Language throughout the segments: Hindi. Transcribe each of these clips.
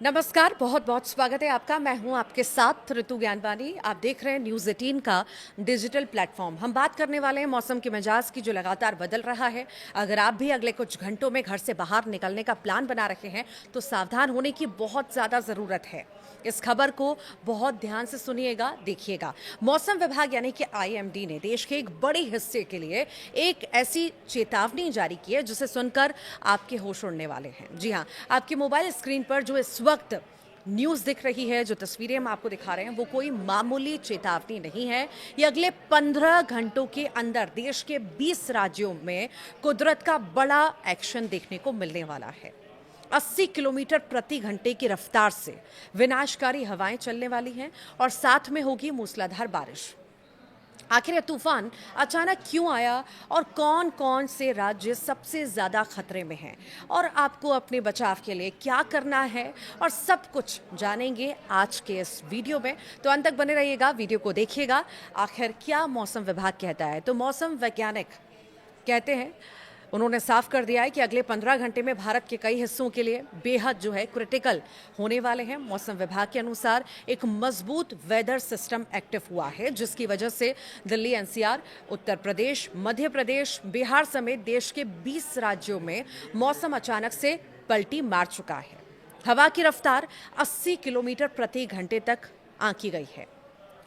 नमस्कार, बहुत बहुत स्वागत है आपका। मैं हूं आपके साथ ऋतु ज्ञानवानी। आप देख रहे हैं न्यूज़ 18 का डिजिटल प्लेटफॉर्म। हम बात करने वाले हैं मौसम के मिजाज की, जो लगातार बदल रहा है। अगर आप भी अगले कुछ घंटों में घर से बाहर निकलने का प्लान बना रहे हैं तो सावधान होने की बहुत ज़्यादा ज़रूरत है। इस खबर को बहुत ध्यान से सुनिएगा, देखिएगा। मौसम विभाग यानी कि आईएमडी ने देश के एक बड़े हिस्से के लिए एक ऐसी चेतावनी जारी की है जिसे सुनकर आपके होश उड़ने वाले हैं। जी हाँ, आपके मोबाइल स्क्रीन पर जो इस वक्त न्यूज़ दिख रही है, जो तस्वीरें हम आपको दिखा रहे हैं, वो कोई मामूली चेतावनी नहीं है। ये अगले 15 घंटों के अंदर देश के 20 राज्यों में कुदरत का बड़ा एक्शन देखने को मिलने वाला है। 80 किलोमीटर प्रति घंटे की रफ्तार से विनाशकारी हवाएं चलने वाली हैं और साथ में होगी मूसलाधार बारिश। आखिर ये तूफान अचानक क्यों आया और कौन कौन से राज्य सबसे ज़्यादा खतरे में हैं और आपको अपने बचाव के लिए क्या करना है, और सब कुछ जानेंगे आज के इस वीडियो में। तो अंत तक बने रहिएगा, वीडियो को देखिएगा। आखिर क्या मौसम विभाग कहता है? तो मौसम वैज्ञानिक कहते हैं, उन्होंने साफ कर दिया है कि अगले 15 घंटे में भारत के कई हिस्सों के लिए बेहद जो है क्रिटिकल होने वाले हैं। मौसम विभाग के अनुसार एक मजबूत वेदर सिस्टम एक्टिव हुआ है, जिसकी वजह से दिल्ली, एनसीआर, उत्तर प्रदेश, मध्य प्रदेश, बिहार समेत देश के 20 राज्यों में मौसम अचानक से पलटी मार चुका है। हवा की रफ्तार 80 किलोमीटर प्रति घंटे तक आंकी गई है।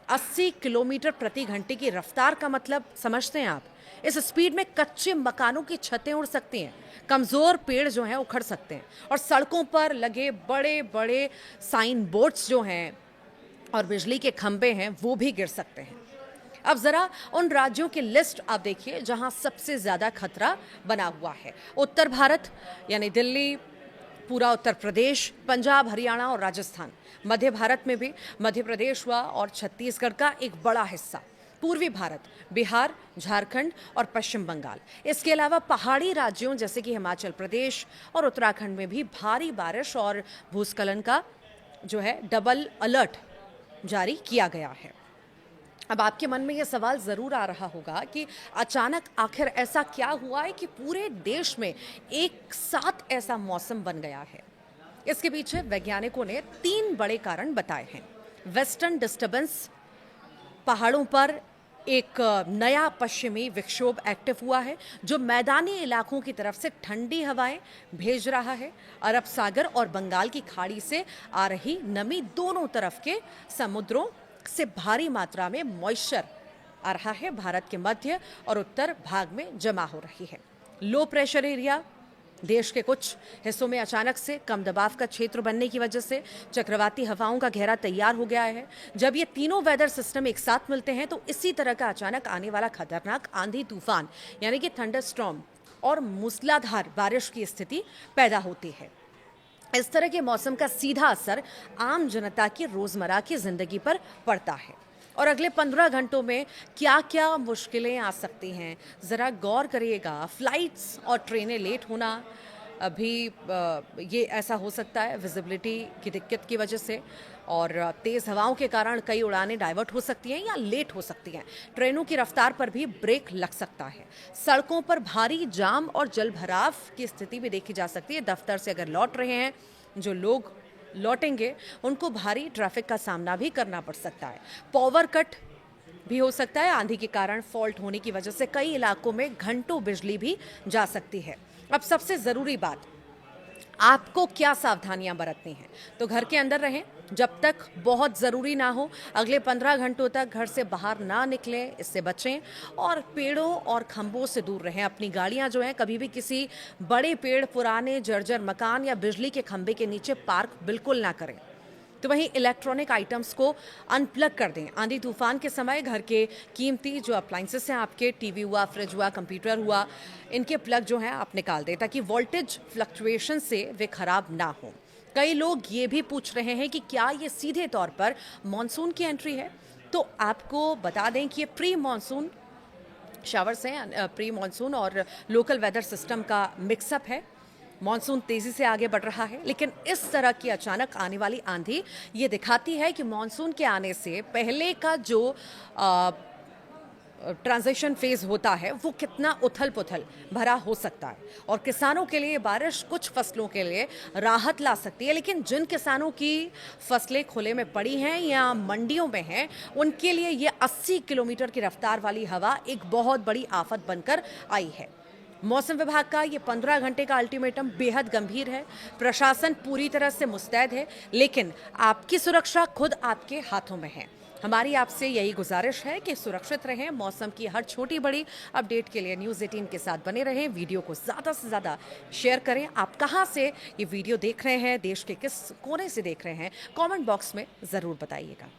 80 किलोमीटर प्रति घंटे की रफ्तार का मतलब समझते हैं आप? इस स्पीड में कच्चे मकानों की छतें उड़ सकती हैं, कमजोर पेड़ जो हैं उखड़ सकते हैं, और सड़कों पर लगे बड़े बड़े साइन बोर्ड्स जो हैं और बिजली के खंभे हैं वो भी गिर सकते हैं। अब जरा उन राज्यों की लिस्ट आप देखिए जहां सबसे ज्यादा खतरा बना हुआ है। उत्तर भारत यानी दिल्ली, पूरा उत्तर प्रदेश, पंजाब, हरियाणा और राजस्थान। मध्य भारत में भी मध्य प्रदेश हुआ और छत्तीसगढ़ का एक बड़ा हिस्सा। पूर्वी भारत, बिहार, झारखंड और पश्चिम बंगाल। इसके अलावा पहाड़ी राज्यों जैसे कि हिमाचल प्रदेश और उत्तराखंड में भी भारी बारिश और भूस्खलन का जो है डबल अलर्ट जारी किया गया है। अब आपके मन में यह सवाल ज़रूर आ रहा होगा कि अचानक आखिर ऐसा क्या हुआ है कि पूरे देश में एक साथ ऐसा मौसम बन गया है। इसके पीछे वैज्ञानिकों ने 3 बड़े कारण बताए हैं। वेस्टर्न डिस्टर्बेंस, पहाड़ों पर एक नया पश्चिमी विक्षोभ एक्टिव हुआ है जो मैदानी इलाकों की तरफ से ठंडी हवाएं भेज रहा है। अरब सागर और बंगाल की खाड़ी से आ रही नमी दोनों तरफ के समुद्रों से भारी मात्रा में मॉइस्चर आ रहा है, भारत के मध्य और उत्तर भाग में जमा हो रही है। लो प्रेशर एरिया देश के कुछ हिस्सों में अचानक से कम दबाव का क्षेत्र बनने की वजह से चक्रवाती हवाओं का घेरा तैयार हो गया है। जब ये तीनों वेदर सिस्टम एक साथ मिलते हैं तो इसी तरह का अचानक आने वाला खतरनाक आंधी तूफान यानी कि थंडरस्टॉर्म और मूसलाधार बारिश की स्थिति पैदा होती है। इस तरह के मौसम का सीधा असर आम जनता की रोजमर्रा की जिंदगी पर पड़ता है। और अगले 15 घंटों में क्या क्या मुश्किलें आ सकती हैं, ज़रा गौर करिएगा। फ्लाइट्स और ट्रेनें लेट होना, अभी ये ऐसा हो सकता है विजिबिलिटी की दिक्कत की वजह से, और तेज़ हवाओं के कारण कई उड़ानें डाइवर्ट हो सकती हैं या लेट हो सकती हैं। ट्रेनों की रफ्तार पर भी ब्रेक लग सकता है। सड़कों पर भारी जाम और जलभराव की स्थिति भी देखी जा सकती है। दफ्तर से अगर लौट रहे हैं जो लोग लौटेंगे उनको भारी ट्रैफिक का सामना भी करना पड़ सकता है। पावर कट भी हो सकता है। आंधी के कारण फॉल्ट होने की वजह से कई इलाकों में घंटों बिजली भी जा सकती है। अब सबसे ज़रूरी बात, आपको क्या सावधानियां बरतनी हैं? तो घर के अंदर रहें जब तक बहुत ज़रूरी ना हो। अगले 15 घंटों तक घर से बाहर ना निकलें, इससे बचें। और पेड़ों और खंभों से दूर रहें। अपनी गाड़ियां जो हैं कभी भी किसी बड़े पेड़, पुराने जर्जर मकान या बिजली के खंभे के नीचे पार्क बिल्कुल ना करें। तो वहीं इलेक्ट्रॉनिक आइटम्स को अनप्लग कर दें। आंधी तूफान के समय घर के कीमती जो अप्लाइंसेस हैं, आपके टीवी हुआ, फ्रिज हुआ, कंप्यूटर हुआ, इनके प्लग जो हैं आप निकाल दें ताकि वोल्टेज फ्लक्चुएशन से वे खराब ना हो। कई लोग ये भी पूछ रहे हैं कि क्या ये सीधे तौर पर मॉनसून की एंट्री है? तो आपको बता दें कि ये प्री मॉनसून शावर्स हैं। प्री मॉनसून और लोकल वेदर सिस्टम का मिक्सअप है। मॉनसून तेजी से आगे बढ़ रहा है, लेकिन इस तरह की अचानक आने वाली आंधी ये दिखाती है कि मॉनसून के आने से पहले का जो ट्रांजिशन फेज होता है वो कितना उथल पुथल भरा हो सकता है और किसानों के लिए बारिश कुछ फसलों के लिए राहत ला सकती है, लेकिन जिन किसानों की फसलें खुले में पड़ी हैं या मंडियों में हैं उनके लिए ये 80 किलोमीटर की रफ्तार वाली हवा एक बहुत बड़ी आफत बनकर आई है। मौसम विभाग का ये 15 घंटे का अल्टीमेटम बेहद गंभीर है। प्रशासन पूरी तरह से मुस्तैद है, लेकिन आपकी सुरक्षा खुद आपके हाथों में है। हमारी आपसे यही गुजारिश है कि सुरक्षित रहें। मौसम की हर छोटी बड़ी अपडेट के लिए न्यूज़ 18 के साथ बने रहें। वीडियो को ज़्यादा से ज़्यादा शेयर करें। आप कहां से ये वीडियो देख रहे हैं, देश के किस कोने से देख रहे हैं, कमेंट बॉक्स में ज़रूर बताइएगा।